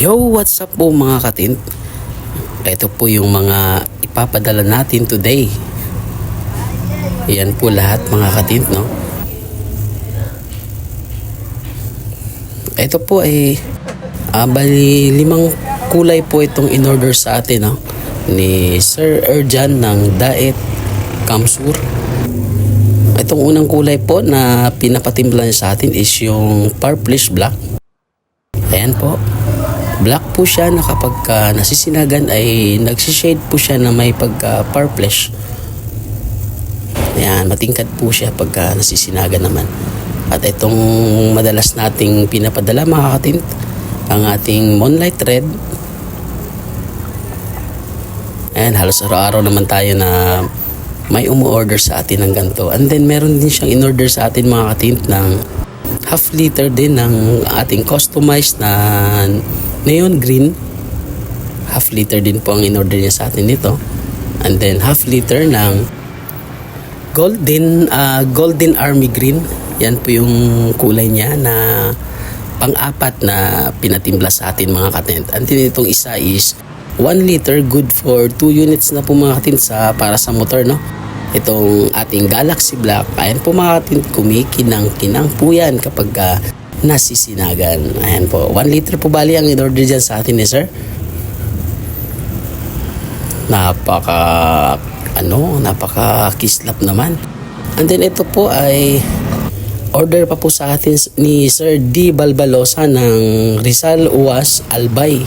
Yo, what's up po mga katint? Ito po yung mga ipapadala natin today. Yan po lahat mga katint, no? Ito po ay bali 5 kulay po itong in-order sa atin, no? Ni Sir Erjan ng Daet Kamsur. Itong unang kulay po na pinapatimpla niya sa atin is yung purplish black. Ayan po. Black po siya na kapag nasisinagan ay nagsishade po siya na may pagka-purplish. Ayan, matingkad po siya pagka nasisinagan naman. At itong madalas nating pinapadala mga katint, ang ating Moonlight Red. Ayan, halos araw-araw naman tayo na may umu-order sa atin ng ganito. And then meron din siyang in-order sa atin mga katint ng half liter din ng ating customized na neon green. Half liter din po ang in-order niya sa atin nito. And then half liter ng golden army green. Yan po yung kulay niya na pang-apat na pinatimpla sa atin mga katint. And then itong isa is 1 liter, good for 2 units na po mga katint para sa motor, no? Itong ating Galaxy Black. Ayan po mga katint, kumikinang-kinang po yan kapag nasisinagan. Ayan po, 1 liter po bali ang in-order dyan sa atin ni sir. Napaka kislap naman. And then ito po ay order pa po sa atin ni Sir D. Balbalosa ng Rizal Uwas Albay.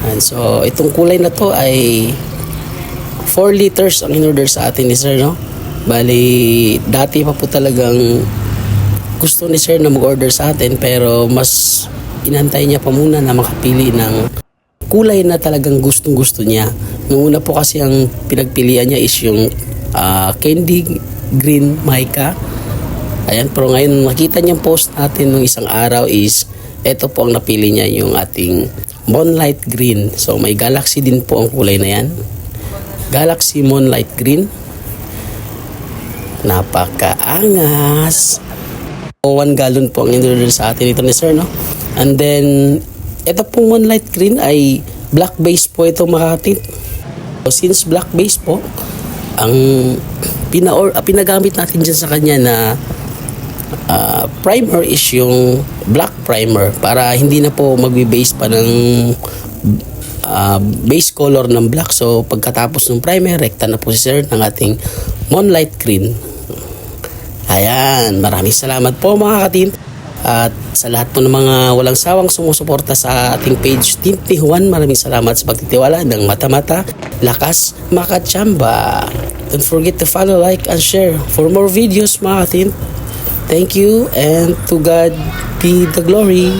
And so itong kulay na to ay 4 liters ang in-order sa atin ni sir, no? Bali dati pa po talagang gusto ni sir na mag-order sa atin, pero mas inantay niya pa muna na makapili ng kulay na talagang gustong-gusto niya. Nung una po kasi ang pinagpilian niya is yung candy green mica. Ayan, pero ngayon nakita niyang post natin nung isang araw is ito po ang napili niya, yung ating Moonlight Green. So may Galaxy din po ang kulay na yan. Galaxy Moonlight Green. Napakaangas. 1 gallon po ang in-order sa atin ito ni sir, no? And then ito pong Moonlight Green ay black base po ito mga katint. So since black base po ang pinagamit natin dyan sa kanya na primer is yung black primer, para hindi na po magbe-base pa ng base color ng black. So pagkatapos ng primer, rekta na po si sir ng ating Moonlight Green. Ayan, maraming salamat po mga katint. At sa lahat po ng mga walang sawang sumusuporta sa ating page Tint ni Juan, maraming salamat sa pagtitiwala ng mata-mata, lakas, makachamba. Don't forget to follow, like, and share for more videos mga katint. Thank you, and to God be the glory.